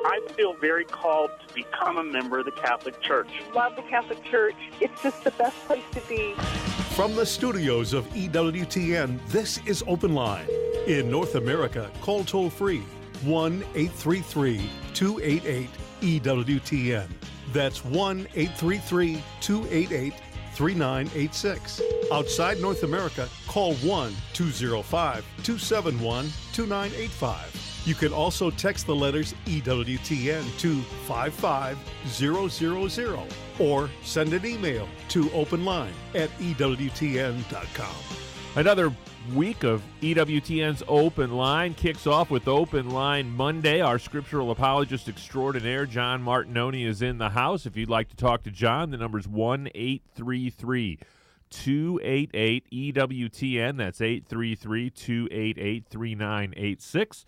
I feel very called to become a member of the Catholic Church. Love the Catholic Church. It's just the best place to be. From the studios of EWTN, this is Open Line. In North America, call toll-free 1-833-288-EWTN. That's 1-833-288-3986. Outside North America, call 1-205-271-2985. You can also text the letters EWTN to 55000 or send an email to openline@EWTN.com. Another week of EWTN's Open Line kicks off with Open Line Monday. Our scriptural apologist extraordinaire, John Martignoni, is in the house. If you'd like to talk to John, the number's 1-833-288-EWTN. That's 833-288-3986.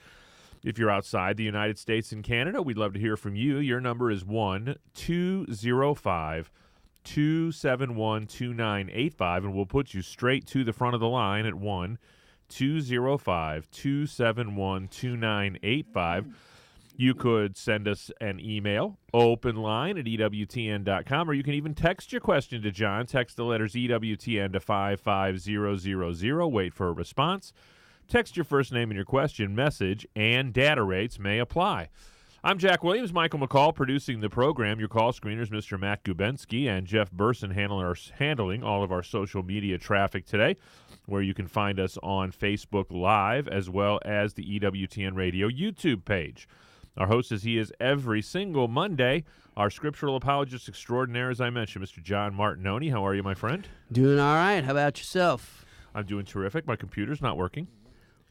If you're outside the United States and Canada, we'd love to hear from you. Your number is 1-205-271-2985, and we'll put you straight to the front of the line at 1-205-271-2985. You could send us an email, openline@EWTN.com, or you can even text your question to John. Text the letters EWTN to 55000. Wait for a response. Text your first name and your question, message, and data rates may apply. I'm Jack Williams, Michael McCall producing the program. Your call screeners, Mr. Matt Gubensky and Jeff Burson handling all of our social media traffic today, where you can find us on Facebook Live as well as the EWTN Radio YouTube page. Our host, as he is every single Monday, our scriptural apologist extraordinaire, as I mentioned, Mr. John Martignoni. How are you, my friend? Doing all right. How about yourself? I'm doing terrific. My computer's not working.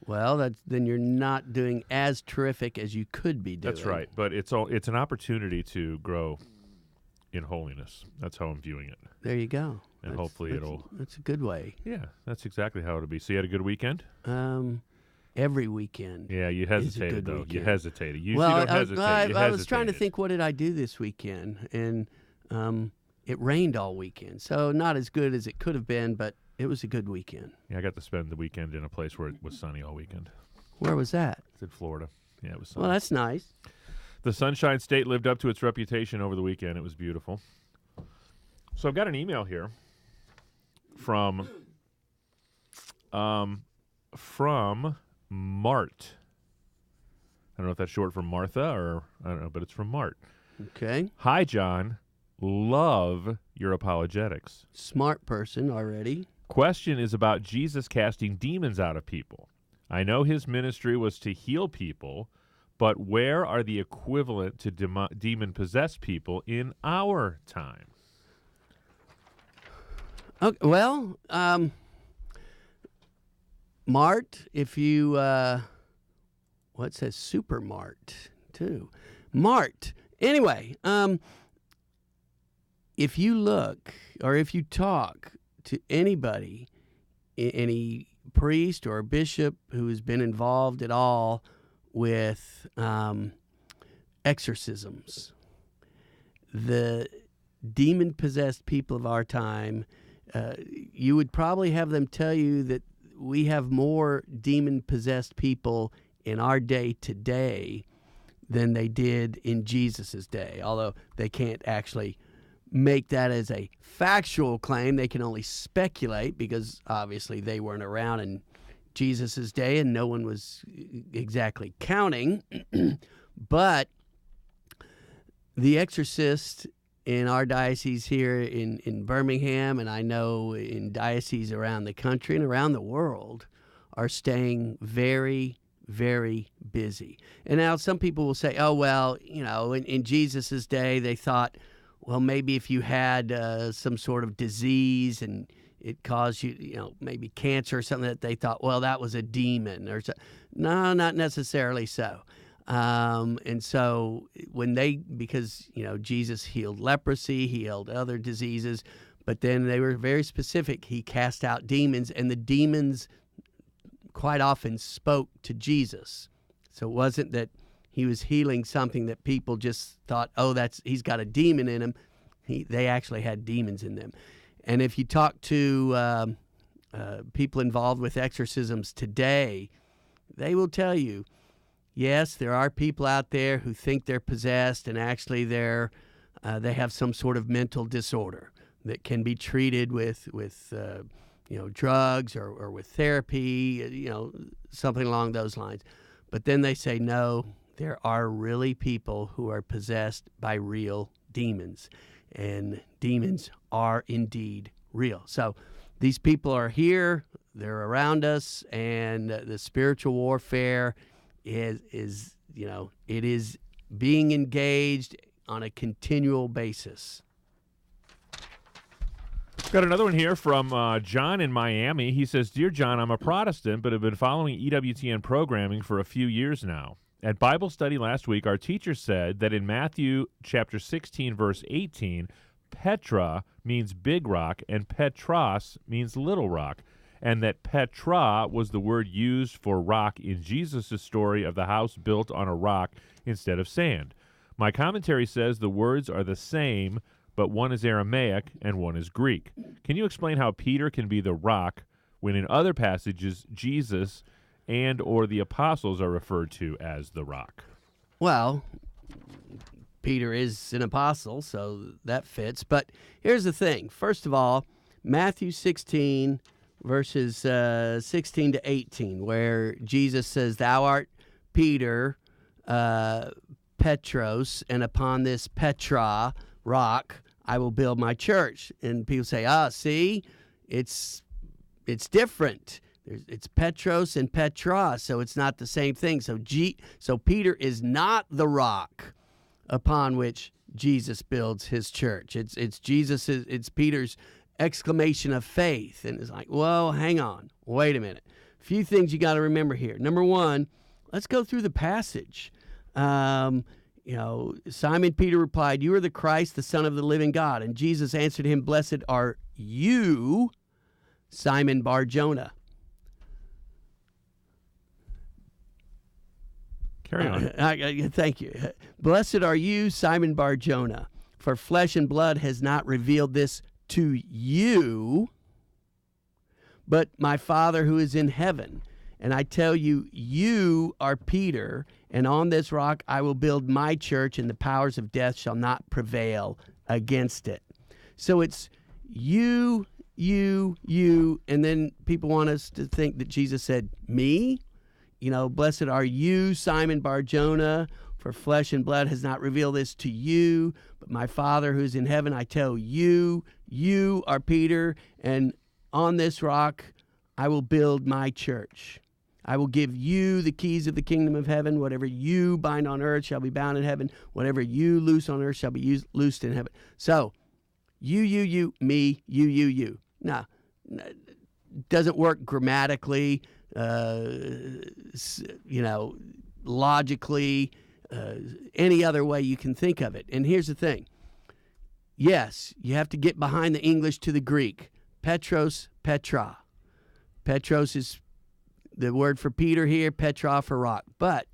Well, then you're not doing as terrific as you could be doing. That's right, but it's an opportunity to grow in holiness. That's how I'm viewing it. There you go. And hopefully it'll... That's a good way. Yeah, that's exactly how it'll be. So you had a good weekend? Every weekend. Yeah, you hesitated, though. Weekend. You hesitated. Usually don't hesitate. I was trying to think, what did I do this weekend? And it rained all weekend, so not as good as it could have been, but it was a good weekend. Yeah, I got to spend the weekend in a place where it was sunny all weekend. Where was that? It's in Florida. Yeah, it was sunny. Well, that's nice. The Sunshine State lived up to its reputation over the weekend. It was beautiful. So I've got an email here from Mart. I don't know if that's short for Martha or I don't know, but it's from Mart. Okay. Hi, John. Love your apologetics. Smart person already. Question is about Jesus casting demons out of people. I know his ministry was to heal people, but where are the equivalent to demon-possessed people in our time? Okay, well, Mart, if you, what says Supermart, too? Mart. Anyway, if you look or if you talk to anybody, any priest or bishop who has been involved at all with exorcisms, the demon-possessed people of our time, you would probably have them tell you that we have more demon-possessed people in our day today than they did in Jesus' day, although they can't actually make that as a factual claim. They can only speculate because obviously they weren't around in Jesus' day and no one was exactly counting. But the exorcist in our diocese here in Birmingham, and I know in dioceses around the country and around the world, are staying very, very busy. And now some people will say, oh, well, you know, in Jesus' day they thought, well, maybe if you had some sort of disease and it caused you, you know, maybe cancer or something, that they thought, well, that was a demon or so. No, not necessarily so. And so because, you know, Jesus healed leprosy, he healed other diseases, but then they were very specific. He cast out demons, and the demons quite often spoke to Jesus. So it wasn't that he was healing something that people just thought, oh, he's got a demon in him. They actually had demons in them. And if you talk to people involved with exorcisms today, they will tell you yes, there are people out there who think they're possessed, and actually they have some sort of mental disorder that can be treated with drugs or with therapy, something along those lines. But then they say, no, there are really people who are possessed by real demons, and demons are indeed real. So these people are here, they're around us, and the spiritual warfare is it is being engaged on a continual basis. Got another one here from John in Miami. He says, Dear John, I'm a Protestant, but have been following EWTN programming for a few years now. At Bible study last week, our teacher said that in Matthew chapter 16, verse 18, Petra means big rock and Petros means little rock, and that Petra was the word used for rock in Jesus' story of the house built on a rock instead of sand. My commentary says the words are the same, but one is Aramaic and one is Greek. Can you explain how Peter can be the rock when in other passages Jesus and or the apostles are referred to as the rock? Well, Peter is an apostle, so that fits. But here's the thing. First of all, Matthew 16, verses 16 to 18, where Jesus says, Thou art Peter, Petros, and upon this Petra, rock, I will build my church. And people say, see, it's different. It's Petros and Petra, so it's not the same thing. So Peter is not the rock upon which Jesus builds his church. It's Peter's exclamation of faith. And it's like, well, hang on, wait a minute. A few things you got to remember here. Number one, let's go through the passage. Simon Peter replied, You are the Christ, the Son of the living God. And Jesus answered him, Blessed are you, Simon Bar-Jonah. Carry on. Thank you. Blessed are you, Simon Bar-Jonah, for flesh and blood has not revealed this to you, but my Father who is in heaven. And I tell you, you are Peter, and on this rock I will build my church, and the powers of death shall not prevail against it. So it's you, and then people want us to think that Jesus said, me? Blessed are you, Simon Bar-Jonah, for flesh and blood has not revealed this to you, but my Father who's in heaven. I tell you, you are Peter, and on this rock I will build my church. I will give you the keys of the kingdom of heaven. Whatever you bind on earth shall be bound in heaven. Whatever you loose on earth shall be loosed in heaven. So, you, me, you. Now, doesn't work grammatically, logically, any other way you can think of it. And here's the thing. Yes, you have to get behind the English to the Greek. Petros, Petra. Petros is the word for Peter here, Petra for rock. But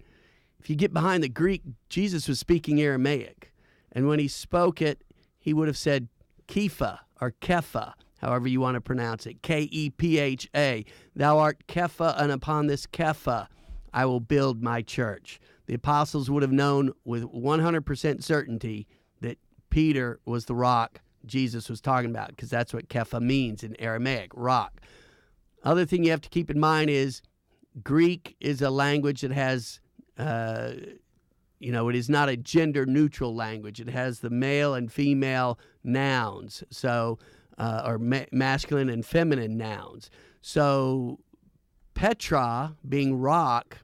if you get behind the Greek, Jesus was speaking Aramaic. And when he spoke it, he would have said Kepha or Kepha, however you want to pronounce it, Kepha. Thou art Kepha, and upon this Kepha I will build my church. The apostles would have known with 100% certainty that Peter was the rock Jesus was talking about, because that's what Kepha means in Aramaic, rock. Other thing you have to keep in mind is Greek is a language that has, it is not a gender-neutral language. It has the male and female nouns, or masculine and feminine nouns. So Petra, being rock,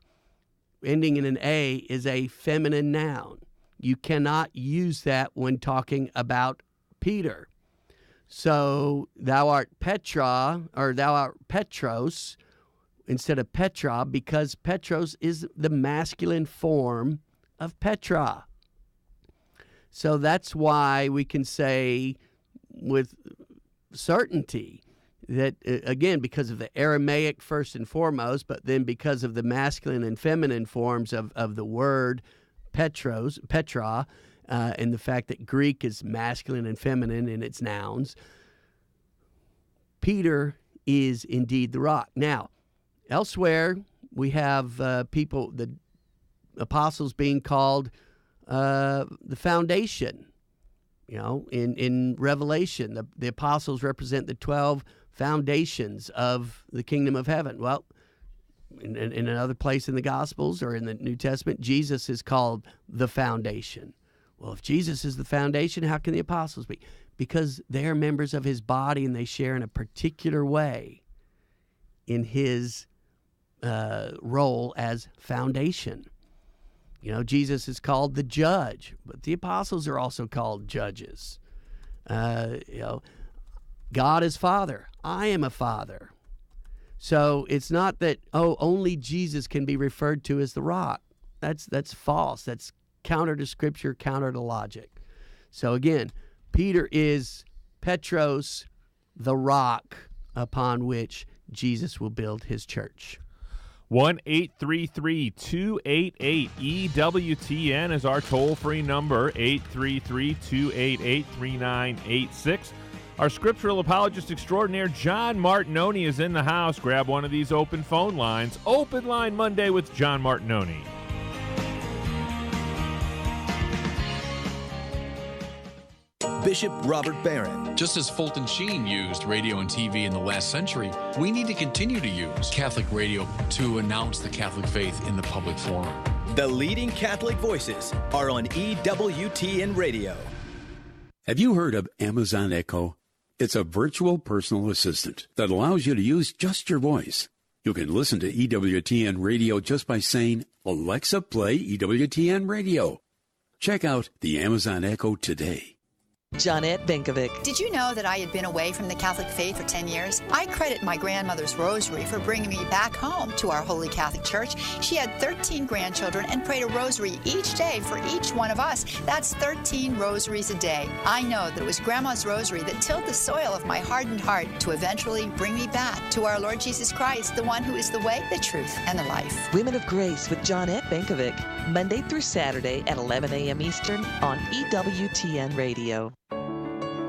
ending in an A, is a feminine noun. You cannot use that when talking about Peter. So thou art Petra, or thou art Petros, instead of Petra, because Petros is the masculine form of Petra. So that's why we can say with certainty that, again, because of the Aramaic first and foremost, but then because of the masculine and feminine forms of the word Petra, and the fact that Greek is masculine and feminine in its nouns, Peter is indeed the rock. Now, elsewhere, we have people, the apostles being called the foundation. In Revelation, the apostles represent the 12 foundations of the kingdom of heaven. Well, in another place in the Gospels or in the New Testament, Jesus is called the foundation. Well, if Jesus is the foundation, how can the apostles be? Because they are members of his body and they share in a particular way in his role as foundation. Jesus is called the judge, but the apostles are also called judges. God is Father. I am a father. So it's not that, only Jesus can be referred to as the rock. That's false. That's counter to Scripture, counter to logic. So again, Peter is Petros, the rock upon which Jesus will build his church. 1-833-288-EWTN is our toll-free number, 833-288-3986. Our scriptural apologist extraordinaire, John Martignoni, is in the house. Grab one of these open phone lines. Open Line Monday with John Martignoni. Bishop Robert Barron. Just as Fulton Sheen used radio and TV in the last century, we need to continue to use Catholic radio to announce the Catholic faith in the public forum. The leading Catholic voices are on EWTN Radio. Have you heard of Amazon Echo? It's a virtual personal assistant that allows you to use just your voice. You can listen to EWTN Radio just by saying, "Alexa, play EWTN Radio." Check out the Amazon Echo today. Johnette Benkovic. Did you know that I had been away from the Catholic faith for 10 years? I credit my grandmother's rosary for bringing me back home to our Holy Catholic Church. She had 13 grandchildren and prayed a rosary each day for each one of us. That's 13 rosaries a day. I know that it was Grandma's rosary that tilled the soil of my hardened heart to eventually bring me back to our Lord Jesus Christ, the one who is the way, the truth, and the life. Women of Grace with Johnette Benkovic, Monday through Saturday at 11 a.m. Eastern on EWTN Radio.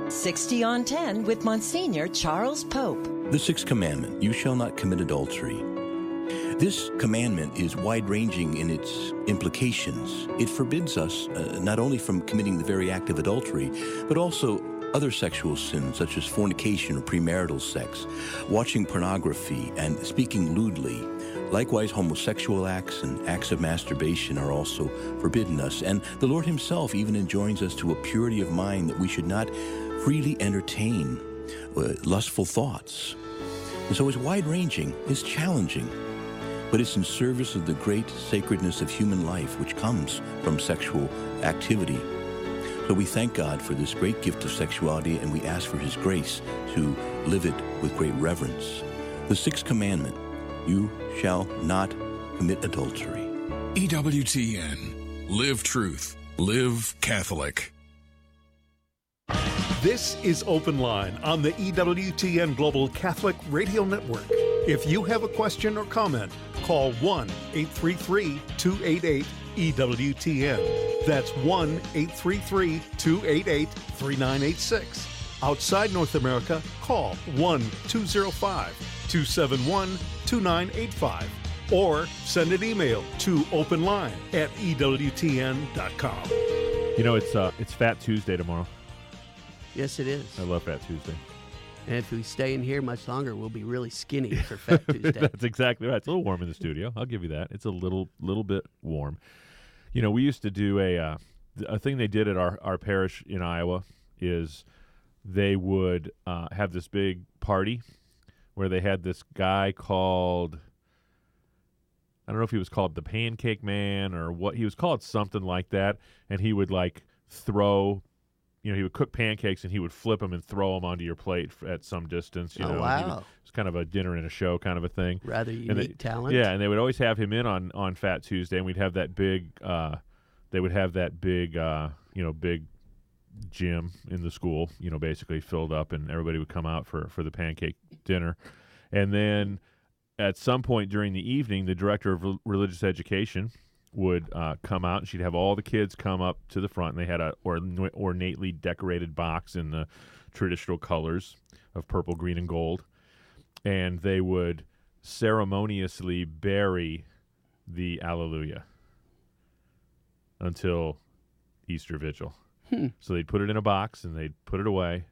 60 on 10 with Monsignor Charles Pope. The sixth commandment, you shall not commit adultery. This commandment is wide-ranging in its implications. It forbids us not only from committing the very act of adultery, but also other sexual sins such as fornication or premarital sex, watching pornography, and speaking lewdly. Likewise, homosexual acts and acts of masturbation are also forbidden us. And the Lord himself even enjoins us to a purity of mind that we should not freely entertain lustful thoughts. And so it's wide-ranging, it's challenging, but it's in service of the great sacredness of human life which comes from sexual activity. So we thank God for this great gift of sexuality, and we ask for his grace to live it with great reverence. The sixth commandment, you shall not commit adultery. EWTN. Live truth. Live Catholic. This is Open Line on the EWTN Global Catholic Radio Network. If you have a question or comment, call 1-833-288-EWTN. That's 1-833-288-3986. Outside North America, call 1-205-271-2985 or send an email to openline@ewtn.com. You know, it's Fat Tuesday tomorrow. Yes, it is. I love Fat Tuesday. And if we stay in here much longer, we'll be really skinny for Fat Tuesday. That's exactly right. It's a little warm in the studio. I'll give you that. It's a little bit warm. You know, we used to do a thing they did at our parish in Iowa is they would have this big party where they had this guy called, I don't know if he was called the Pancake Man or what. He was called something like that, and he would throw. He would cook pancakes and he would flip them and throw them onto your plate at some distance. You know, wow. It's kind of a dinner and a show kind of a thing. Rather unique talent. Yeah, and they would always have him in on Fat Tuesday, and we'd have that big. They would have that big, big gym in the school. Basically filled up, and everybody would come out for the pancake dinner, and then at some point during the evening, the director of religious education would come out, and she'd have all the kids come up to the front, and they had a ornately decorated box in the traditional colors of purple, green, and gold, and they would ceremoniously bury the Alleluia. until Easter Vigil. So they'd put it in a box and they'd put it away.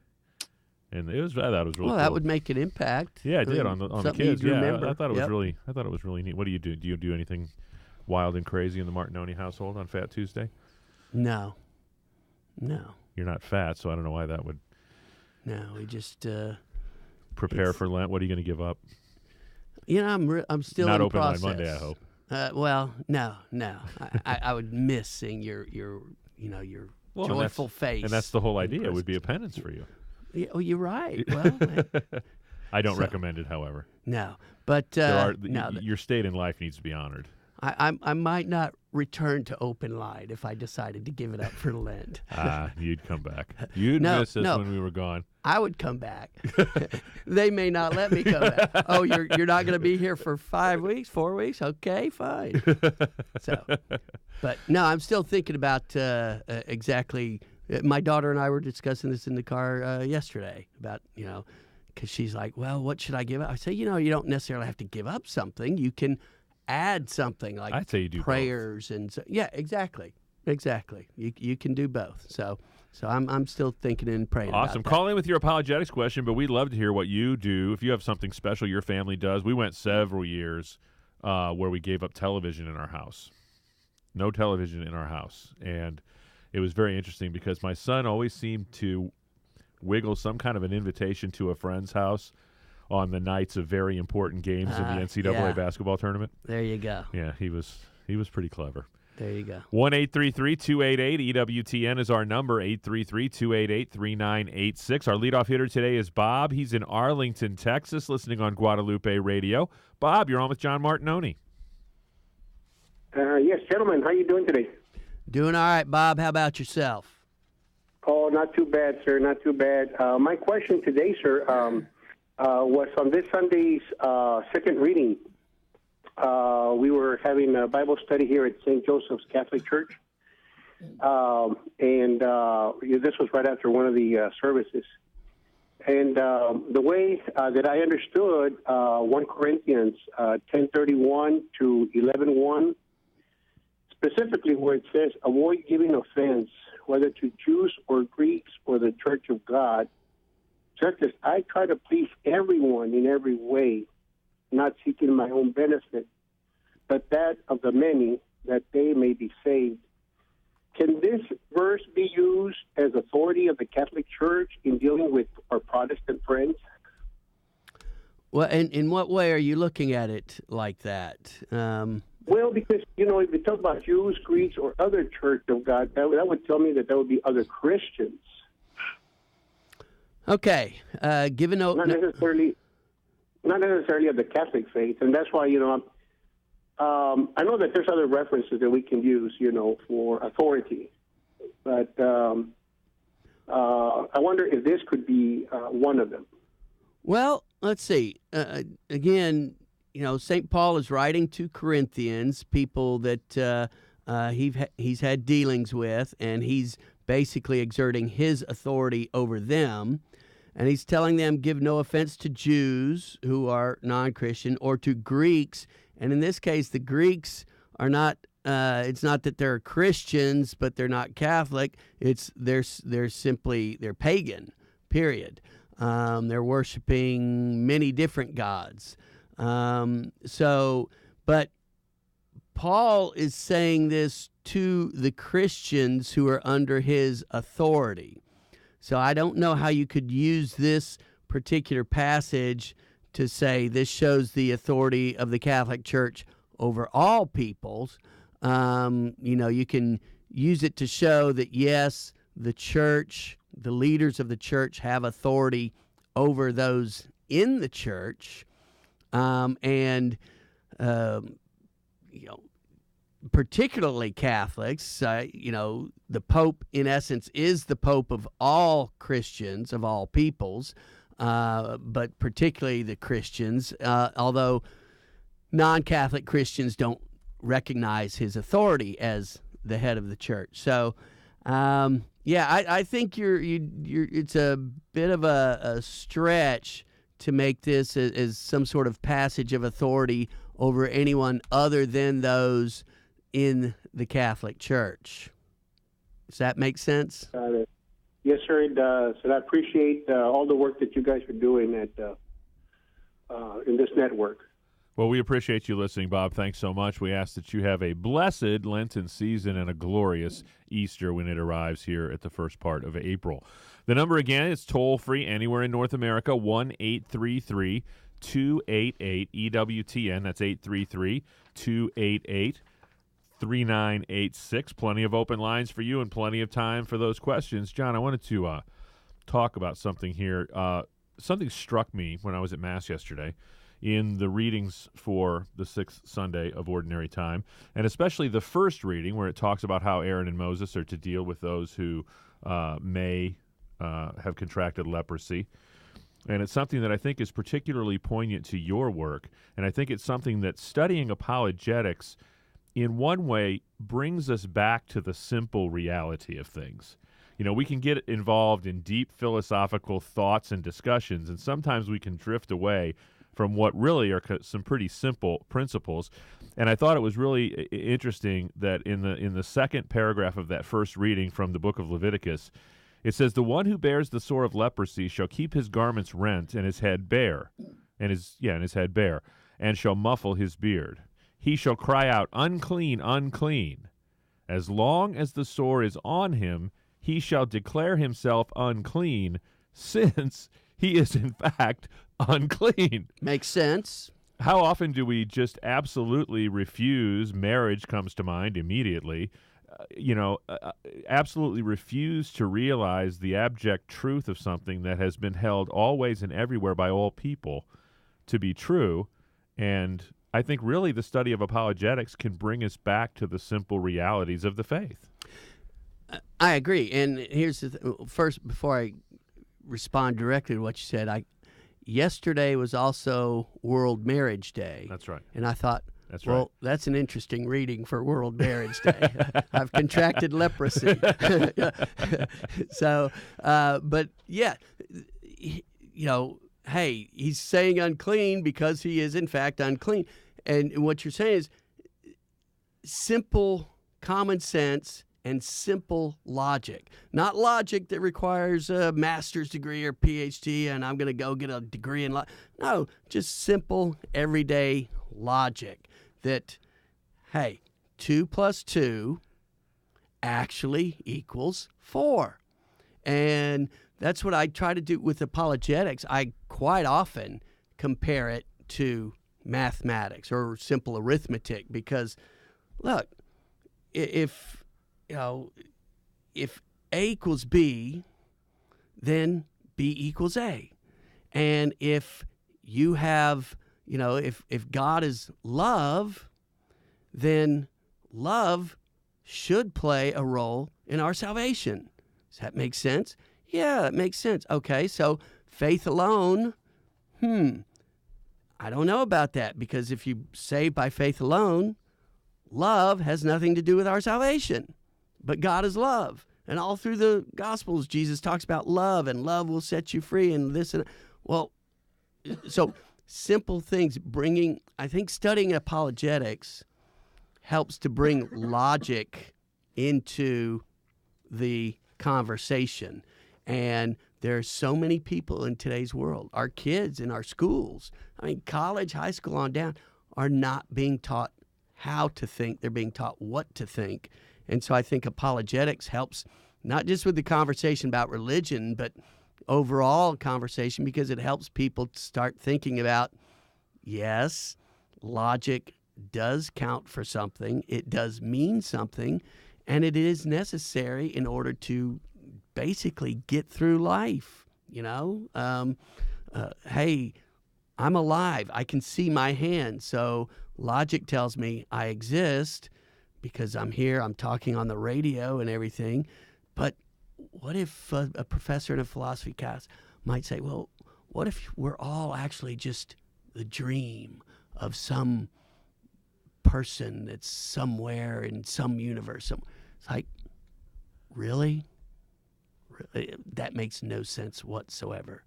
And I thought it was really cool. That would make an impact. Yeah, it did on the kids. Yeah, remember. I thought it was really neat. What do you do? Do you do anything wild and crazy in the Martignoni household on Fat Tuesday? No. You're not fat, so I don't know why that would. No, we just prepare for Lent. What are you going to give up? I'm still not in open process. line Monday, I hope. Well, no. I would miss seeing your joyful face. And that's the whole idea. It would be a penance for you. Yeah, you're right. Well, I don't recommend it, however. No, but your state in life needs to be honored. I might not return to open line if I decided to give it up for Lent. You'd come back. You'd miss us when we were gone. I would come back. They may not let me come back. Oh, you're not going to be here for 5 weeks, 4 weeks? Okay, fine. But no, I'm still thinking about exactly. My daughter and I were discussing this in the car yesterday about, because she's like, well, what should I give up? I say, you don't necessarily have to give up something. You can add something like I'd say you do prayers both. and so, yeah, exactly. You can do both. So I'm still thinking and praying. Awesome. About that. Call in with your apologetics question, but we'd love to hear what you do. If you have something special your family does, we went several years where we gave up television in our house. No television in our house, and it was very interesting because my son always seemed to wiggle some kind of an invitation to a friend's house on the nights of very important games in the NCAA basketball tournament. There you go. Yeah, he was pretty clever. There you go. 1-833-288-EWTN is our number, 833-288-3986. Our leadoff hitter today is Bob. He's in Arlington, Texas, listening on Guadalupe Radio. Bob, you're on with John Martignoni. Yes, gentlemen, how you doing today? Doing all right, Bob. How about yourself? Oh, not too bad, sir. Not too bad. My question today, sir, was on this Sunday's second reading. We were having a Bible study here at St. Joseph's Catholic Church, and this was right after one of the services. And the way that I understood 1 Corinthians 10:31 to 11:1, specifically where it says, avoid giving offense, whether to Jews or Greeks or the Church of God, just as I try to please everyone in every way, not seeking my own benefit, but that of the many, that they may be saved. Can this verse be used as authority of the Catholic Church in dealing with our Protestant friends? Well, in what way are you looking at it like that? Well, because, if you talk about Jews, Greeks, or other Church of God, that would tell me that would be other Christians. Okay. Given not necessarily of the Catholic faith, and that's why, I know that there's other references that we can use, for authority, but I wonder if this could be one of them. Well, let's see. Again, St. Paul is writing to Corinthians, people that he's had dealings with, and he's basically exerting his authority over them. And he's telling them, give no offense to Jews who are non-Christian or to Greeks. And in this case, the Greeks are not, it's not that they're Christians, but they're not Catholic. They're pagan, period. They're worshiping many different gods. But Paul is saying this to the Christians who are under his authority. So I don't know how you could use this particular passage to say this shows the authority of the Catholic Church over all peoples. You can use it to show that, yes, the church, the leaders of the church have authority over those in the church. Particularly Catholics, the Pope, in essence, is the Pope of all Christians, of all peoples, but particularly the Christians, although non-Catholic Christians don't recognize his authority as the head of the church. So, I think it's a bit of a stretch to make this as some sort of passage of authority over anyone other than those in the Catholic Church. Does that make sense? Yes, sir, it does. And I appreciate all the work that you guys are doing at in this network. Well, we appreciate you listening, Bob. Thanks so much. We ask that you have a blessed Lenten season and a glorious Easter when it arrives here at the first part of April. The number again is toll-free anywhere in North America, 1-833-288-EWTN. That's 833-288-3986. Plenty of open lines for you and plenty of time for those questions. John, I wanted to talk about something here. Something struck me when I was at Mass yesterday in the readings for the sixth Sunday of Ordinary Time, and especially the first reading where it talks about how Aaron and Moses are to deal with those who may have contracted leprosy. And it's something that I think is particularly poignant to your work, and I think it's something that studying apologetics in one way brings us back to the simple reality of things. You know, we can get involved in deep philosophical thoughts and discussions, and sometimes we can drift away from what really are some pretty simple principles. And I thought it was really interesting that in the second paragraph of that first reading from the book of Leviticus, it says, "The one who bears the sore of leprosy shall keep his garments rent and his head bare, and his head bare, and shall muffle his beard. He shall cry out, 'Unclean, unclean.' As long as the sore is on him, he shall declare himself unclean, since he is in fact unclean." Makes sense. How often do we just absolutely refuse? Marriage comes to mind immediately. Absolutely refuse to realize the abject truth of something that has been held always and everywhere by all people to be true. And I think really the study of apologetics can bring us back to the simple realities of the faith. I agree. And here's the first, before I respond directly to what you said, yesterday was also World Marriage Day. That's right. And I thought, right. That's an interesting reading for World Marriage Day. I've contracted leprosy. So, but yeah, hey, he's saying unclean because he is in fact unclean. And what you're saying is simple common sense and simple logic. Not logic that requires a master's degree or PhD and I'm going to go get a degree in law. No, just simple everyday logic that, hey, 2 plus 2 actually equals 4. And that's what I try to do with apologetics. I quite often compare it to mathematics or simple arithmetic because, look, if A equals B, then B equals A. And if you have, if God is love, then love should play a role in our salvation. Does that make sense? Yeah, that makes sense. Okay, so faith alone, I don't know about that because if you save by faith alone, love has nothing to do with our salvation. But God is love. And all through the Gospels, Jesus talks about love, and love will set you free, and this and well, so simple things I think studying apologetics helps to bring logic into the conversation. And there are so many people in today's world, our kids in our schools, college, high school on down, are not being taught how to think. They're being taught what to think. And so I think apologetics helps not just with the conversation about religion, but overall conversation because it helps people start thinking about, yes, logic does count for something. It does mean something, and it is necessary in order to basically get through life. Hey, I'm alive. I can see my hand. So logic tells me I exist because I'm here. I'm talking on the radio and everything. But what if a professor in a philosophy class might say, well, what if we're all actually just the dream of some person that's somewhere in some universe? It's like, really? That makes no sense whatsoever,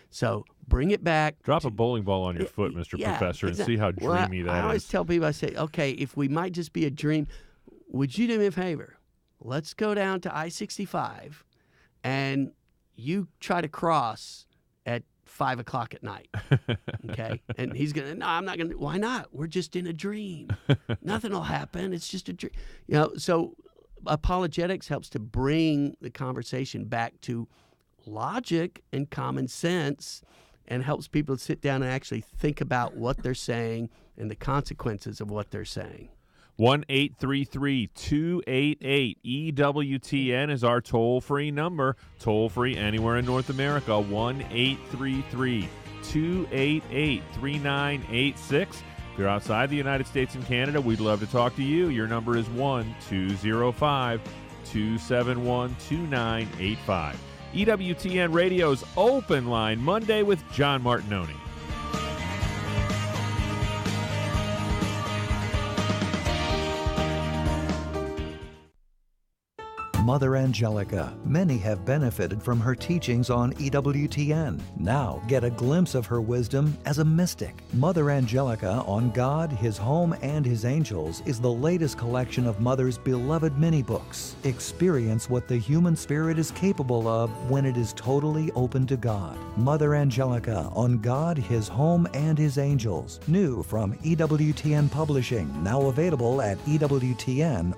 So bring it back. Drop a bowling ball on your foot, Mr. Professor, and see how dreamy that is. I always tell people, I say, okay, if we might just be a dream, would you do me a favor? Let's go down to I-65, and you try to cross at 5 o'clock at night, okay? And he's going to, no, I'm not going to. Why not? We're just in a dream. Nothing will happen. It's just a dream. So apologetics helps to bring the conversation back to logic and common sense, and helps people sit down and actually think about what they're saying and the consequences of what they're saying. 1-833-288-EWTN is our toll-free number. Toll-free anywhere in North America. 1-833-288-3986. If you're outside the United States and Canada, we'd love to talk to you. Your number is 1-205-271-2985. EWTN Radio's Open Line, Monday with John Martignoni. Mother Angelica. Many have benefited from her teachings on EWTN. Now get a glimpse of her wisdom as a mystic. Mother Angelica on God, His Home, and His Angels is the latest collection of Mother's beloved mini-books. Experience what the human spirit is capable of when it is totally open to God. Mother Angelica on God, His Home, and His Angels. New from EWTN Publishing. Now available at EWTNRC.com.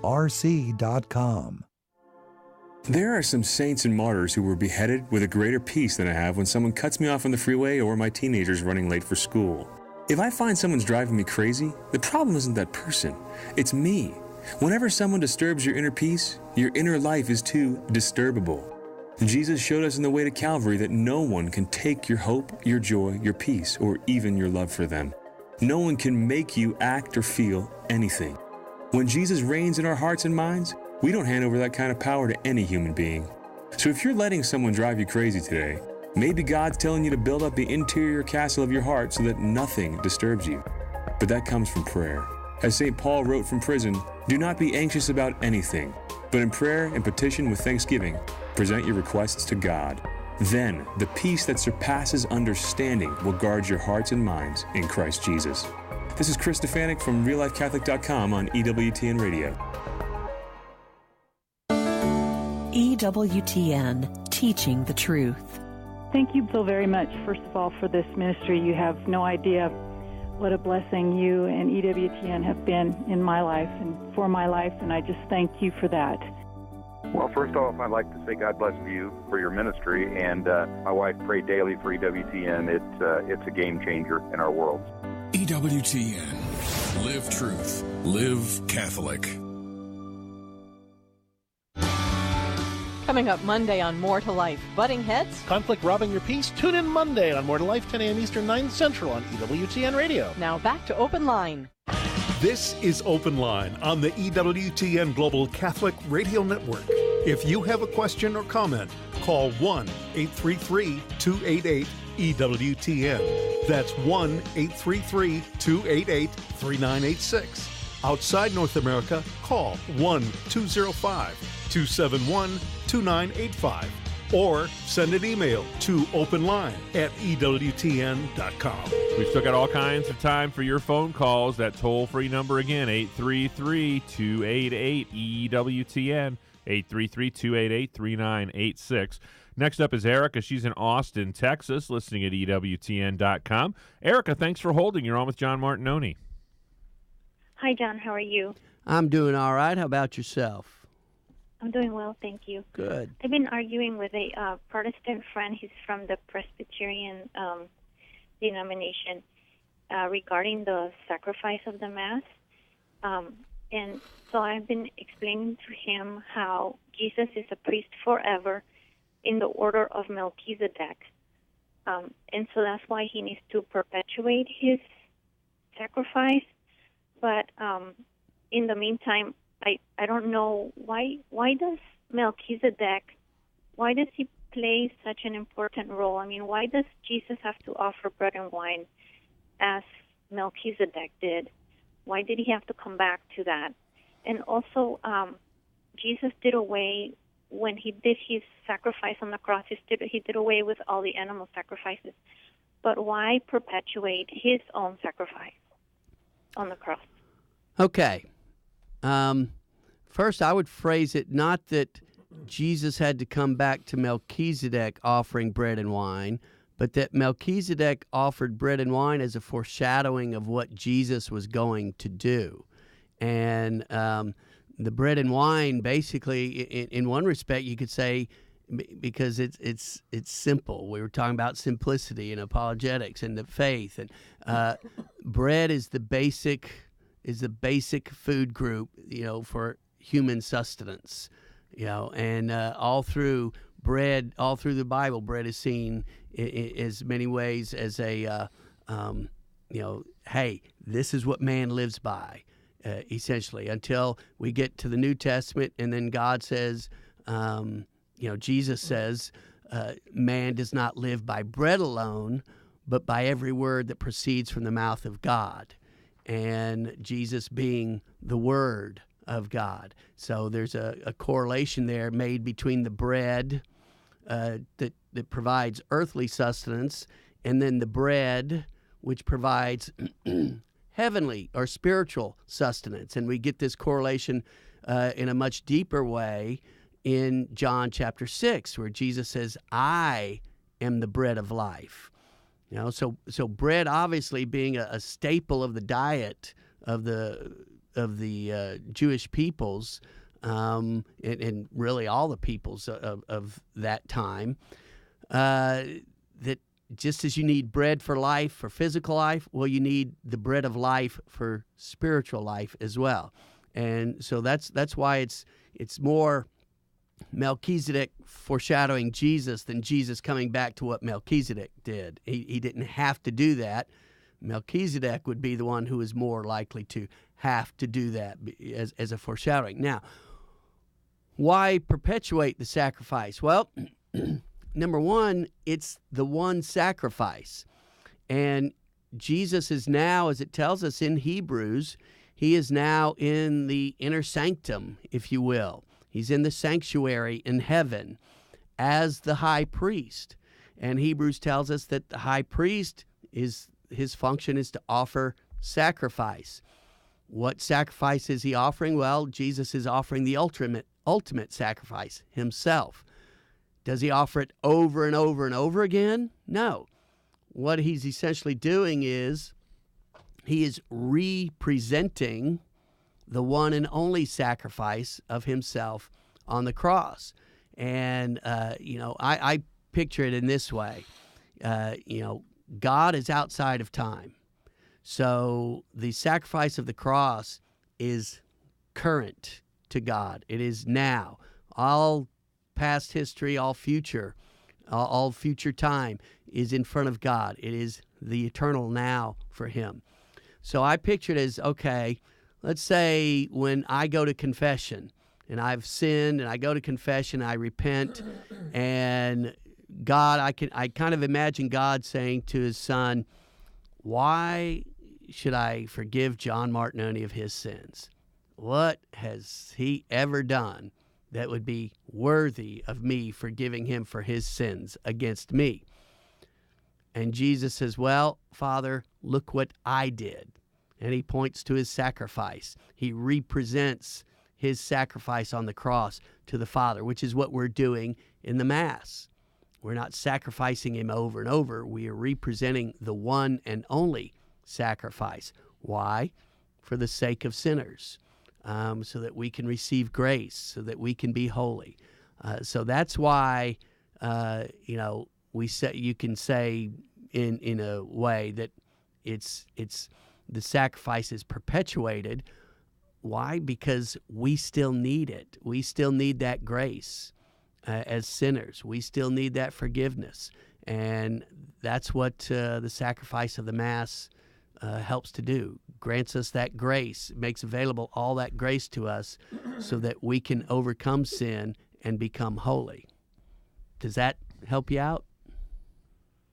There are some saints and martyrs who were beheaded with a greater peace than I have when someone cuts me off on the freeway or my teenager's running late for school. If I find someone's driving me crazy, the problem isn't that person, it's me. Whenever someone disturbs your inner peace, your inner life is too disturbable. Jesus showed us in the way to Calvary that no one can take your hope, your joy, your peace, or even your love for them. No one can make you act or feel anything. When Jesus reigns in our hearts and minds, we don't hand over that kind of power to any human being. So if you're letting someone drive you crazy today, maybe God's telling you to build up the interior castle of your heart so that nothing disturbs you. But that comes from prayer. As St. Paul wrote from prison, do not be anxious about anything, but in prayer and petition with thanksgiving, present your requests to God. Then the peace that surpasses understanding will guard your hearts and minds in Christ Jesus. This is Chris Stefanik from RealLifeCatholic.com on EWTN Radio. EWTN, teaching the truth. Thank you so very much, first of all, for this ministry. You have no idea what a blessing you and EWTN have been in my life and for my life, and I just thank you for that. Well, first off, I'd like to say God bless you for your ministry, and my wife prayed daily for EWTN. It's a game changer in our world. EWTN. Live truth. Live Catholic. Coming up Monday on More to Life, butting heads? Conflict robbing your peace? Tune in Monday on More to Life, 10 a.m. Eastern, 9 Central on EWTN Radio. Now back to Open Line. This is Open Line on the EWTN Global Catholic Radio Network. If you have a question or comment, call 1-833-288-EWTN. That's 1-833-288-3986. Outside North America, call 1-205-271-2985 or send an email to openline@EWTN.com. We've still got all kinds of time for your phone calls. That toll-free number again, 833-288-EWTN, 833-288-3986. Next up is Erica. She's in Austin, Texas, listening at EWTN.com. Erica, thanks for holding. You're on with John Martignoni. Hi, John. How are you? I'm doing all right. How about yourself? I'm doing well, thank you. Good. I've been arguing with a Protestant friend. He's from the Presbyterian denomination regarding the sacrifice of the Mass. And so I've been explaining to him how Jesus is a priest forever in the order of Melchizedek. And so that's why he needs to perpetuate his sacrifice. But in the meantime, I don't know why does Melchizedek, why does he play such an important role? I mean, why does Jesus have to offer bread and wine as Melchizedek did? Why did he have to come back to that? And also, Jesus did away when he did his sacrifice on the cross, he did away with all the animal sacrifices. But why perpetuate his own sacrifice on the cross? Okay. First, I would phrase it not that Jesus had to come back to Melchizedek offering bread and wine, but that Melchizedek offered bread and wine as a foreshadowing of what Jesus was going to do. And the bread and wine, basically, in one respect, you could say, because it's simple. We were talking about simplicity and apologetics and the faith, and bread is the basic food group, for human sustenance, and all through the Bible, bread is seen in as many ways as a hey, this is what man lives by, essentially, until we get to the New Testament, and then God says, Jesus says, man does not live by bread alone, but by every word that proceeds from the mouth of God, and Jesus being the Word of God. So there's a correlation there made between the bread that provides earthly sustenance, and then the bread which provides heavenly or spiritual sustenance. And we get this correlation in a much deeper way in John chapter 6, where Jesus says, I am the bread of life. So bread obviously being a staple of the diet of the Jewish peoples, and really all the peoples of that time, that just as you need bread for life, for physical life, well, you need the bread of life for spiritual life as well. And so that's why it's more Melchizedek foreshadowing Jesus than Jesus coming back to what Melchizedek did. He didn't have to do that. Melchizedek would be the one who is more likely to have to do that as a foreshadowing. Now, why perpetuate the sacrifice? Well, number one, it's the one sacrifice. And Jesus is now, as it tells us in Hebrews, he is now in the inner sanctum, if you will. He's in the sanctuary in heaven as the high priest. And Hebrews tells us that the high priest, his function is to offer sacrifice. What sacrifice is he offering? Well, Jesus is offering the ultimate sacrifice, himself. Does he offer it over and over and over again? No. What he's essentially doing is he is representing the one and only sacrifice of himself on the cross. And, I picture it in this way. God is outside of time. So the sacrifice of the cross is current to God. It is now. All past history, all future time is in front of God. It is the eternal now for him. So I picture it as, okay, let's say when I go to confession and I've sinned and I go to confession, I repent, and God, I kind of imagine God saying to his son, why should I forgive John Martignoni of his sins? What has he ever done that would be worthy of me forgiving him for his sins against me? And Jesus says, well, Father, look what I did. And he points to his sacrifice. He represents his sacrifice on the cross to the Father, which is what we're doing in the Mass. We're not sacrificing him over and over. We are representing the one and only sacrifice. Why? For the sake of sinners, so that we can receive grace, so that we can be holy. So that's why, we say, you can say in a way that it's the sacrifice is perpetuated. Why? Because we still need it. We still need that grace as sinners. We still need that forgiveness. And that's what the sacrifice of the Mass helps to do. Grants us that grace, makes available all that grace to us so that we can overcome sin and become holy. Does that help you out?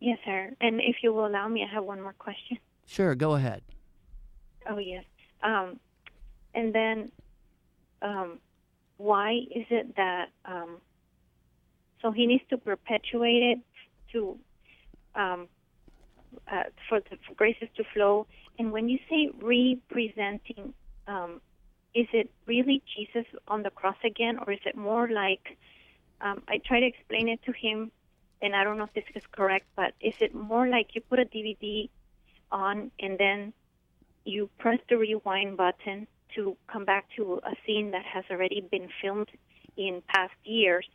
Yes, sir. And if you will allow me, I have one more question. Sure, go ahead. Oh, yes. And then why is it that So he needs to perpetuate it to for graces to flow. And when you say representing, is it really Jesus on the cross again, or is it more like, I try to explain it to him, and I don't know if this is correct, but is it more like you put a DVD on and then you press the rewind button to come back to a scene that has already been filmed in past years,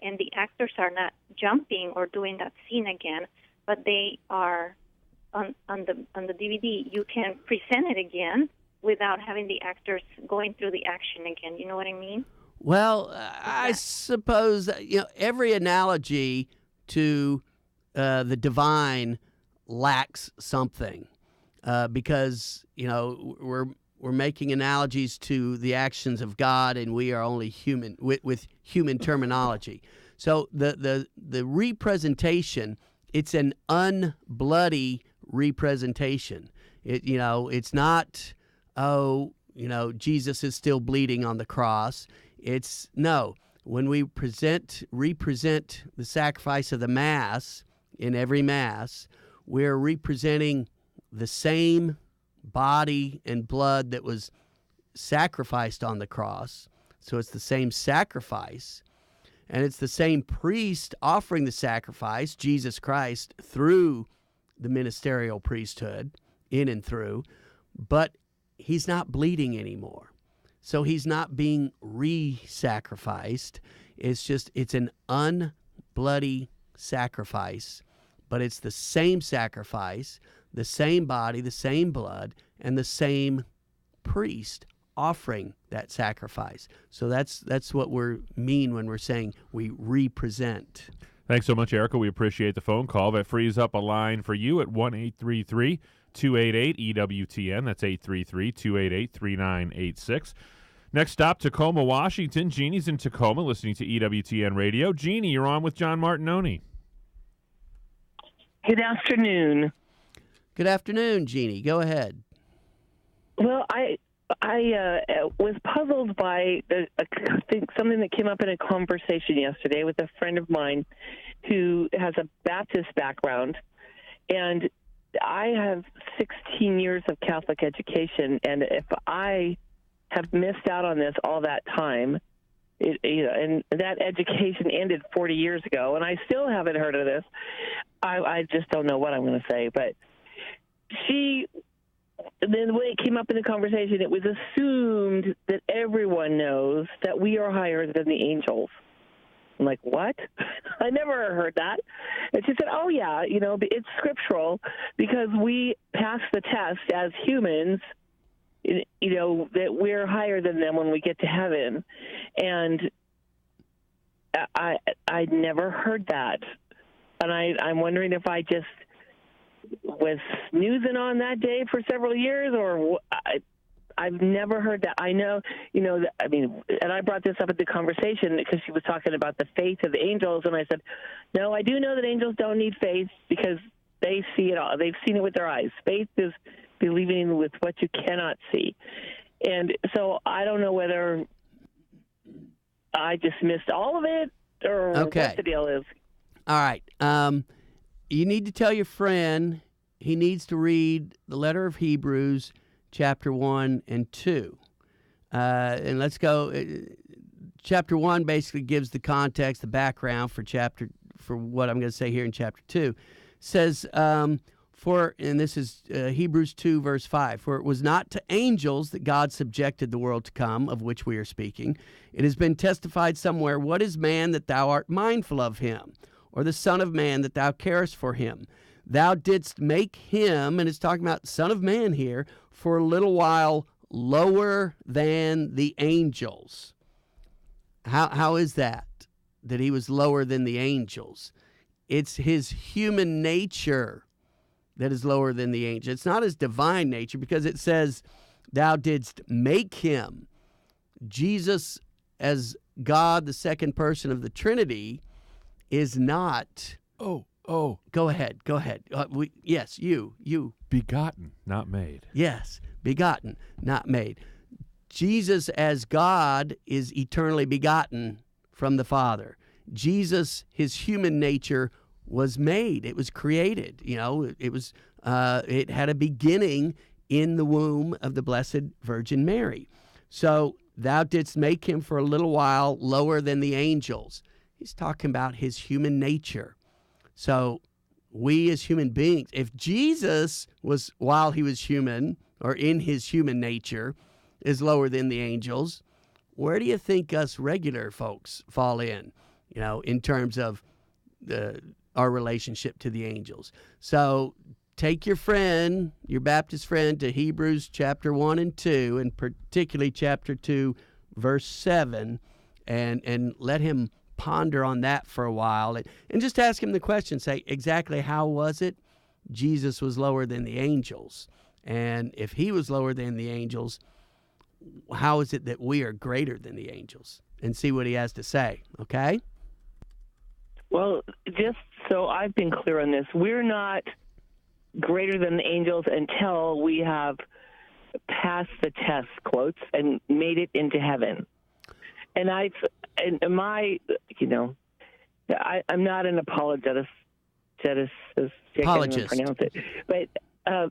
and the actors are not jumping or doing that scene again, but they are on the DVD. You can present it again without having the actors going through the action again. You know what I mean? Well, I suppose every analogy to the divine lacks something, because we're making analogies to the actions of God, and we are only human with human terminology. So the representation, it's an unbloody representation. It's not, Jesus is still bleeding on the cross. It's no. When we represent the sacrifice of the Mass in every Mass, we're representing the same body and blood that was sacrificed on the cross. So it's the same sacrifice, and it's the same priest offering the sacrifice, Jesus Christ, through the ministerial priesthood, in and through, but he's not bleeding anymore. So he's not being re-sacrificed. It's an unbloody sacrifice, but it's the same sacrifice, the same body, the same blood, and the same priest offering that sacrifice. So that's what we mean when we're saying we represent. Thanks so much, Erica. We appreciate the phone call. That frees up a line for you at 1-833-288-EWTN. That's 833-288-3986. Next stop, Tacoma, Washington. Jeannie's in Tacoma listening to EWTN Radio. Jeannie, you're on with John Martignoni. Good afternoon. Good afternoon, Jeannie. Go ahead. Well, I was puzzled by I think something that came up in a conversation yesterday with a friend of mine who has a Baptist background, and I have 16 years of Catholic education, and if I have missed out on this all that time, and that education ended 40 years ago, and I still haven't heard of this, I just don't know what I'm going to say, but then the way it came up in the conversation, it was assumed that everyone knows that we are higher than the angels. I'm like, what? I never heard that. And she said, oh, yeah, it's scriptural because we pass the test as humans, that we're higher than them when we get to heaven. And I never heard that. And I'm wondering if I just was snoozing on that day for several years, or I've never heard that. I know, and I brought this up at the conversation because she was talking about the faith of the angels, and I said, no, I do know that angels don't need faith because they see it all. They've seen it with their eyes. Faith is believing with what you cannot see. And so I don't know whether I just missed all of it or what the deal is. All right. You need to tell your friend he needs to read the letter of Hebrews, chapter 1 and 2. And let's go. Chapter 1 basically gives the context, the background for what I'm going to say here in chapter 2. It says, and this is Hebrews 2, verse 5, for it was not to angels that God subjected the world to come, of which we are speaking. It has been testified somewhere, what is man that thou art mindful of him? Or the Son of Man that thou carest for him. Thou didst make him, and it's talking about Son of Man here, for a little while lower than the angels. How is that he was lower than the angels? It's his human nature that is lower than the angels. It's not his divine nature, because it says, thou didst make him. Jesus, as God, the second person of the Trinity, is not. Go ahead. Yes, you. Begotten, not made. Yes, begotten, not made. Jesus as God is eternally begotten from the Father. Jesus, his human nature was made. It was created. It was. It had a beginning in the womb of the Blessed Virgin Mary. So thou didst make him for a little while lower than the angels. He's talking about his human nature. So we as human beings, if Jesus was, while he was human or in his human nature, is lower than the angels, where do you think us regular folks fall in terms of our relationship to the angels? So take your Baptist friend, to Hebrews chapter 1 and 2, and particularly chapter 2, verse 7, and let him ponder on that for a while. And just ask him the question, say, exactly how was it Jesus was lower than the angels? And if he was lower than the angels, how is it that we are greater than the angels? And see what he has to say, okay? Well, just so I've been clear on this, we're not greater than the angels until we have passed the test, quotes, and made it into heaven. And I'm not an apologist. I can't pronounce it, but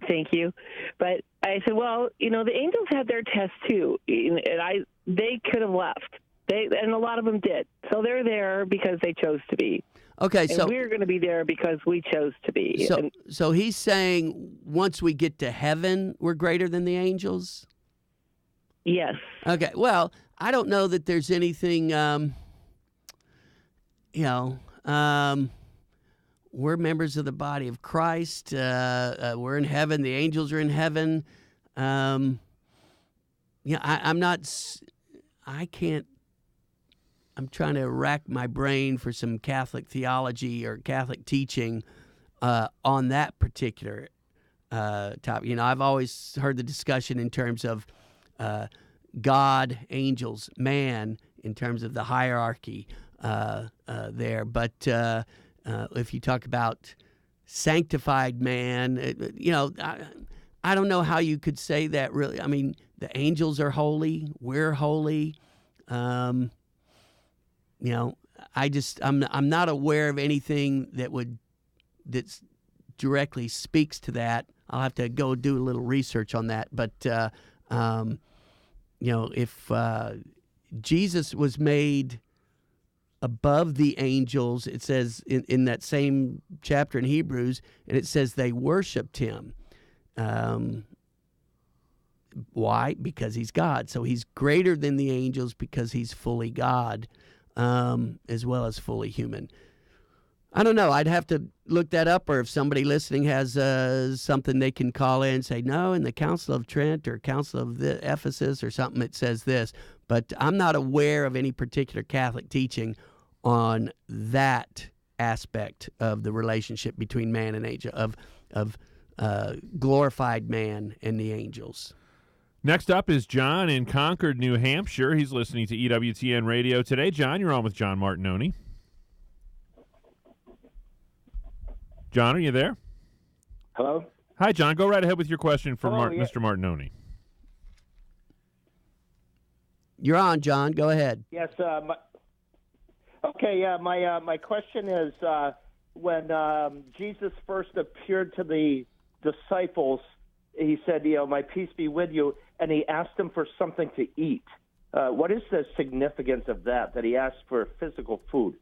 thank you. But I said, well, the angels had their test too, and they could have left. And a lot of them did. So they're there because they chose to be. Okay, and we're going to be there because we chose to be. So he's saying once we get to heaven, we're greater than the angels? Yes. Okay, well, I don't know that there's anything, we're members of the body of Christ. We're in heaven. The angels are in heaven. I'm trying to rack my brain for some Catholic theology or Catholic teaching on that particular topic. I've always heard the discussion in terms of God, angels, man, in terms of the hierarchy there. But if you talk about sanctified man, I don't know how you could say that really. I mean, the angels are holy. We're holy. I'm not aware of anything that directly speaks to that. I'll have to go do a little research on that. But if Jesus was made above the angels, it says in that same chapter in Hebrews, and it says they worshiped him. Why? Because he's God. So he's greater than the angels because he's fully God, as well as fully human. I don't know. I'd have to look that up, or if somebody listening has something they can call in and say, no, in the Council of Trent or Council of Ephesus or something, it says this. But I'm not aware of any particular Catholic teaching on that aspect of the relationship between man and angel, of glorified man and the angels. Next up is John in Concord, New Hampshire. He's listening to EWTN Radio today. John, you're on with John Martignoni. John, are you there? Hello? Hi, John. Go right ahead with your question for yeah. Mr. Martignoni. You're on, John. Go ahead. Yes. My question is, when Jesus first appeared to the disciples, he said, my peace be with you, and he asked them for something to eat. What is the significance of that he asked for physical food?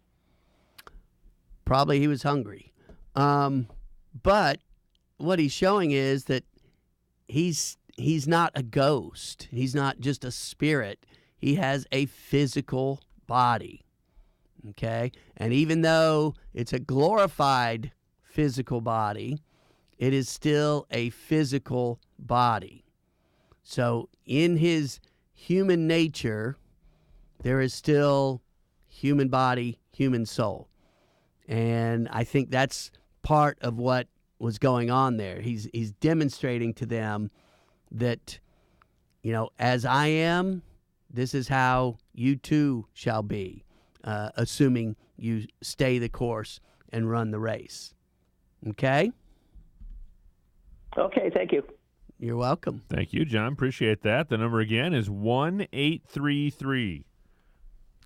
Probably he was hungry. But what he's showing is that he's not a ghost. He's not just a spirit. He has a physical body. Okay? And even though it's a glorified physical body, it is still a physical body. So in his human nature, there is still human body, human soul. And I think that's part of what was going on there. He's demonstrating to them that, as I am, this is how you too shall be, assuming you stay the course and run the race. Okay? Okay, thank you. You're welcome. Thank you, John. Appreciate that. The number again is 1-833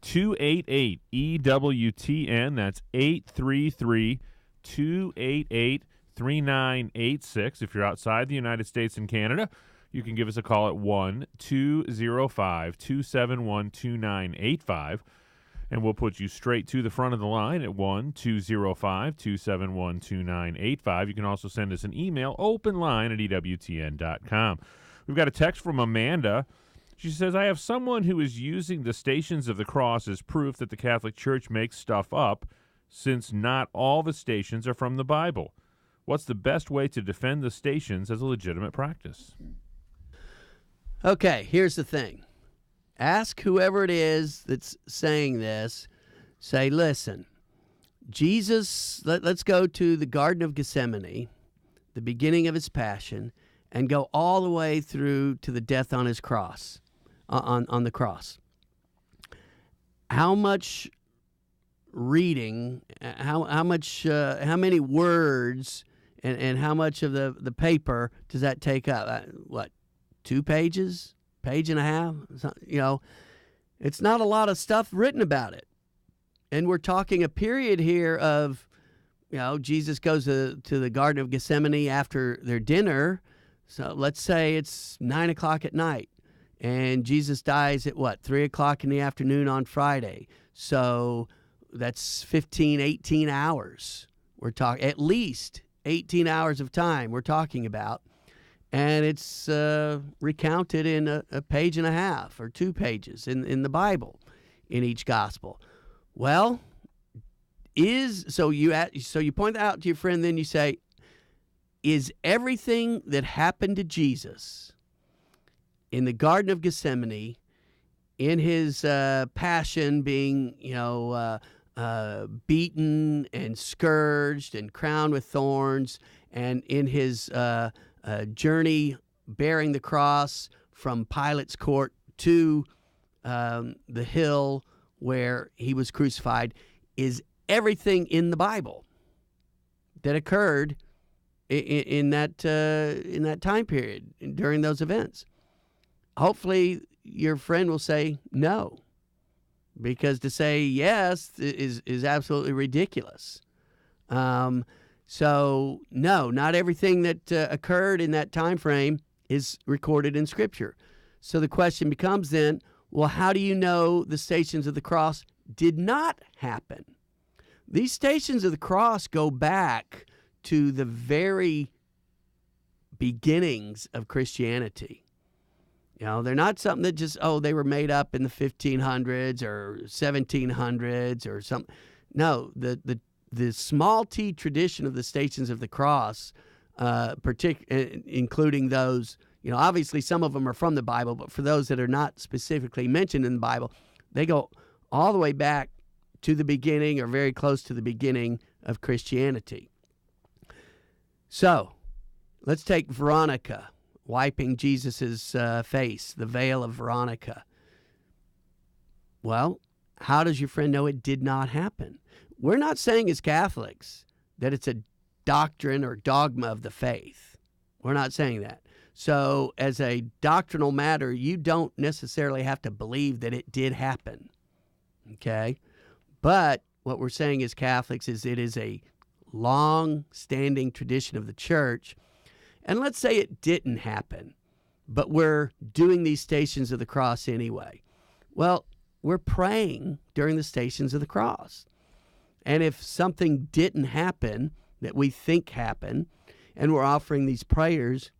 288 EWTN. That's 833-288-3986. If you're outside the United States and Canada, you can give us a call at 1-205-271-2985. And we'll put you straight to the front of the line at 1-205-271-2985. You can also send us an email, openline@EWTN.com. We've got a text from Amanda. She says, I have someone who is using the Stations of the Cross as proof that the Catholic Church makes stuff up, since not all the stations are from the Bible. What's the best way to defend the stations as a legitimate practice? Okay, here's the thing. Ask whoever it is that's saying this, say, listen, Jesus, let's go to the Garden of Gethsemane, the beginning of his passion, and go all the way through to the death on his cross, on the cross. How much reading, how many words and how much of the paper does that take up? 2 pages? Page and a half? You know, it's not a lot of stuff written about it. And we're talking a period here of, you know, Jesus goes to the Garden of Gethsemane after their dinner. So let's say it's 9 o'clock at night. And Jesus dies at 3 o'clock in the afternoon on Friday. So that's 15, 18 hours. We're talking at least 18 hours of time we're talking about. And it's recounted in a page and a half or 2 pages in the Bible, in each gospel. Well, so you point out to your friend, then you say, is everything that happened to Jesus in the Garden of Gethsemane, in his passion, being beaten and scourged and crowned with thorns, and in his journey bearing the cross from Pilate's court to the hill where he was crucified, is everything in the Bible that occurred in that time period during those events? Hopefully your friend will say no, because to say yes is absolutely ridiculous. So, no, not everything that occurred in that time frame is recorded in Scripture. So the question becomes then, well, how do you know the Stations of the Cross did not happen? These Stations of the Cross go back to the very beginnings of Christianity. You know, they're not something that just, they were made up in the 1500s or 1700s or something. No, the small t tradition of the Stations of the Cross, including those, obviously some of them are from the Bible, but for those that are not specifically mentioned in the Bible, they go all the way back to the beginning or very close to the beginning of Christianity. So, let's take Veronica wiping Jesus's face, the veil of Veronica. Well, how does your friend know it did not happen? We're not saying as Catholics that it's a doctrine or dogma of the faith. We're not saying that. So as a doctrinal matter, you don't necessarily have to believe that it did happen. Okay? But what we're saying as Catholics is it is a long-standing tradition of the Church. And let's say it didn't happen, but we're doing these Stations of the Cross anyway. Well, we're praying during the Stations of the Cross. And if something didn't happen that we think happened, and we're offering these prayers,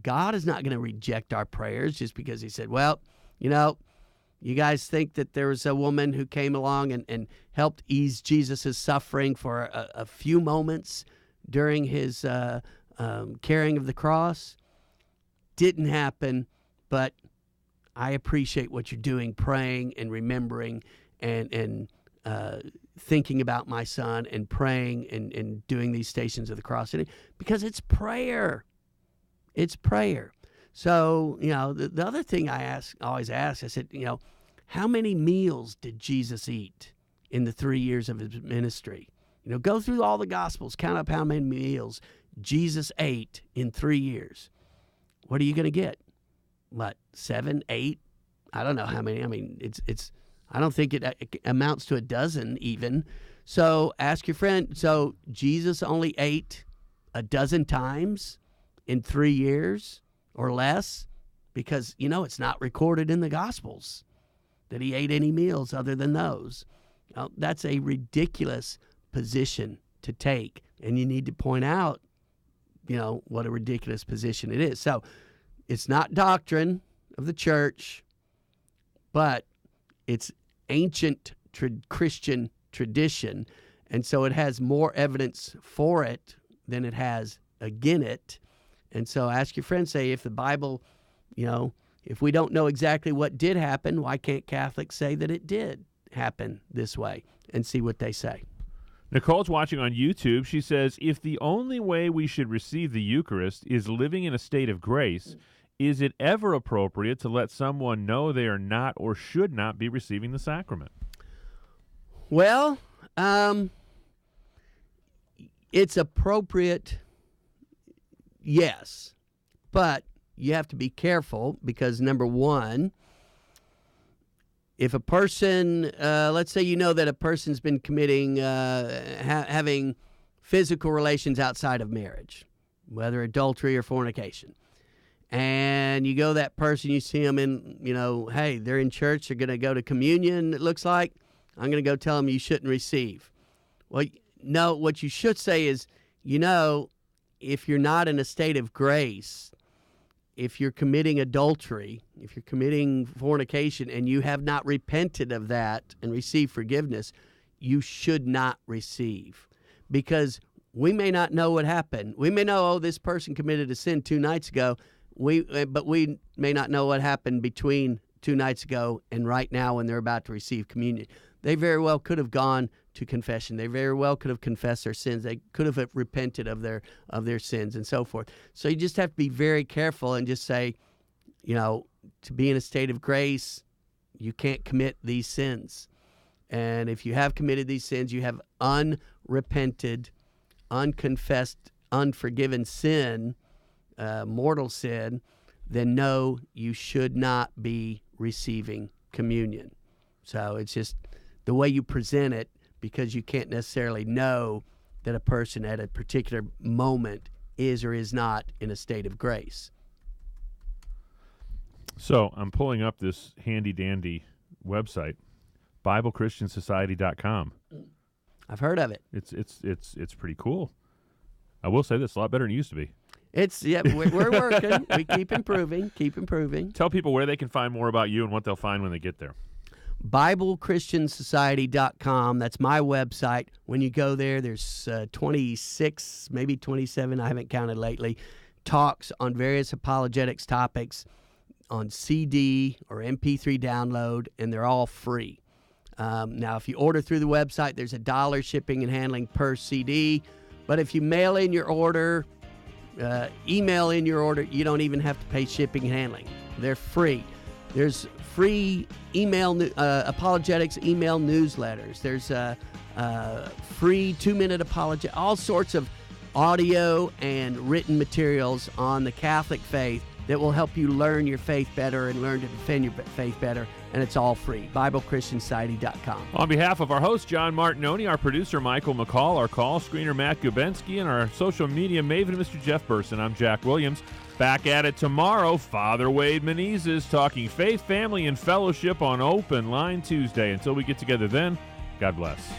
God is not going to reject our prayers just because he said, well, you guys think that there was a woman who came along and helped ease Jesus' suffering for a few moments during his carrying of the cross. Didn't happen, but I appreciate what you're doing, praying and remembering and thinking about my son and praying and doing these Stations of the Cross. Because it's prayer. It's prayer. So, the other thing I always ask, I said, how many meals did Jesus eat in the 3 years of his ministry? Go through all the Gospels, count up how many meals Jesus ate in 3 years. What are you going to get? 7, 8? I don't know how many. I mean, it's I don't think it amounts to a dozen even. So ask your friend. So Jesus only ate a dozen times in 3 years or less because, it's not recorded in the Gospels that he ate any meals other than those. Now, that's a ridiculous position to take, and you need to point out, what a ridiculous position it is. So it's not doctrine of the church, but it's ancient Christian tradition, and so it has more evidence for it than it has against it. And so ask your friend, say, if the Bible, if we don't know exactly what did happen, why can't Catholics say that it did happen this way, and see what they say. Nicole's watching on YouTube. She says, if the only way we should receive the Eucharist is living in a state of grace, is it ever appropriate to let someone know they are not or should not be receiving the sacrament? Well, it's appropriate, yes, but you have to be careful because, number one, if a person, let's say that a person's been committing, having physical relations outside of marriage, whether adultery or fornication, and you go that person, you see them in, hey, they're in church, they're going to go to communion, it looks like, I'm going to go tell them you shouldn't receive. Well, no, what you should say is, if you're not in a state of grace, if you're committing adultery, if you're committing fornication, and you have not repented of that and received forgiveness, you should not receive. Because we may not know what happened. We may know, this person committed a sin 2 nights ago, but we may not know what happened between 2 nights ago and right now when they're about to receive communion. They very well could have gone to confession. They very well could have confessed their sins. They could have repented of their sins and so forth. So you just have to be very careful and just say, to be in a state of grace, you can't commit these sins. And if you have committed these sins, you have unrepented, unconfessed, unforgiven sin, mortal sin, then no, you should not be receiving communion. So it's just the way you present it, because you can't necessarily know that a person at a particular moment is or is not in a state of grace. So I'm pulling up this handy-dandy website, BibleChristianSociety.com. I've heard of it. It's pretty cool. I will say this, a lot better than it used to be. We're working. We keep improving. Tell people where they can find more about you and what they'll find when they get there. BibleChristianSociety.com. That's my website. When you go there, there's 26, maybe 27, I haven't counted lately, talks on various apologetics topics on CD or MP3 download, and they're all free. Now, if you order through the website, there's $1 shipping and handling per CD. But if you mail in your order, email in your order, you don't even have to pay shipping and handling. They're free. There's free email apologetics email newsletters. There's free 2-minute apology, all sorts of audio and written materials on the Catholic faith that will help you learn your faith better and learn to defend your faith better, and it's all free. BibleChristianSociety.com. On behalf of our host, John Martignoni, our producer, Michael McCall, our call screener, Matt Gubensky, and our social media maven, Mr. Jeff Burson, I'm Jack Williams. Back at it tomorrow, Father Wade Menezes talking faith, family, and fellowship on Open Line Tuesday. Until we get together then, God bless.